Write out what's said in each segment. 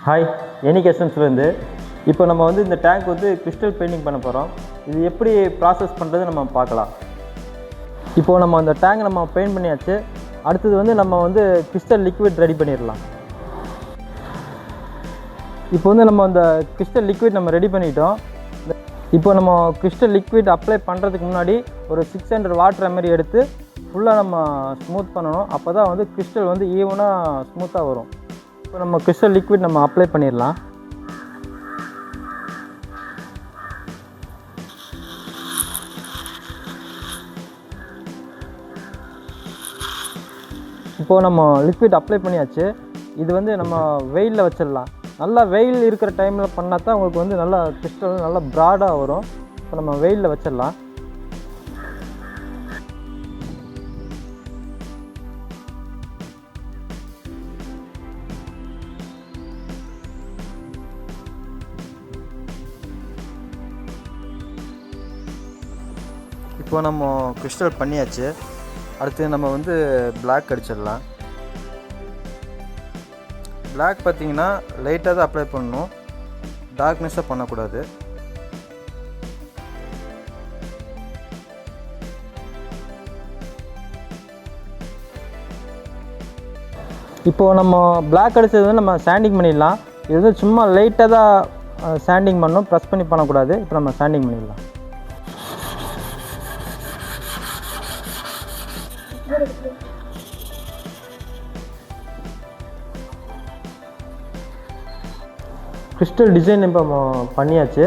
Hi, எனிக் எசன்ஸ்லேருந்து. இப்போ நம்ம வந்து இந்த டேங்க் வந்து கிறிஸ்டல் பெயிண்டிங் பண்ண போகிறோம். இது எப்படி ப்ராசஸ் பண்ணுறது நம்ம பார்க்கலாம். இப்போது நம்ம அந்த டேங்க் நம்ம பெயிண்ட் பண்ணியாச்சு. அடுத்தது வந்து நம்ம வந்து கிறிஸ்டல் லிக்விட் ரெடி பண்ணிடலாம். இப்போ வந்து நம்ம அந்த கிறிஸ்டல் லிக்விட் நம்ம ரெடி பண்ணிட்டோம். இப்போ நம்ம கிறிஸ்டல் லிக்விட் அப்ளை பண்ணுறதுக்கு முன்னாடி ஒரு 600 வாட்டர் மாதிரி எடுத்து ஃபுல்லாக நம்ம ஸ்மூத் பண்ணணும். அப்போ தான் வந்து கிறிஸ்டல் வந்து ஈவனாக ஸ்மூத்தாக வரும். இப்போ நம்ம கிறிஸ்டல் லிக்விட் நம்ம அப்ளை பண்ணிடலாம். இப்போது நம்ம லிக்விட் அப்ளை பண்ணியாச்சு. இது வந்து நம்ம வெயிலில் வச்சிடலாம். நல்லா வெயில் இருக்கிற டைமில் பண்ணால் தான் உங்களுக்கு வந்து நல்லா கிறிஸ்டல் நல்லா ப்ராடாக வரும். இப்போ நம்ம வெயிலில் வச்சிடலாம். இப்போ நம்ம கிறிஸ்டல் பண்ணியாச்சு. அடுத்து நம்ம வந்து பிளாக் அடிச்சிடலாம். பிளாக் பார்த்திங்கன்னா லைட்டாக தான் அப்ளை பண்ணணும், டார்க்னஸாக பண்ணக்கூடாது. இப்போது நம்ம பிளாக் அடித்தது வந்து நம்ம சாண்டிங் பண்ணிடலாம். இது வந்து சும்மா லைட்டாக தான் சாண்டிங் பண்ணணும், ப்ரெஸ் பண்ணி பண்ணக்கூடாது. இப்போ நம்ம சாண்டிங் பண்ணிடலாம். கிறிஸ்டல் டிசைன் இப்போ பண்ணியாச்சு.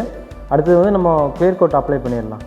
அடுத்தது வந்து நம்ம கிளியர் கோட் அப்ளை பண்ணிடலாம்.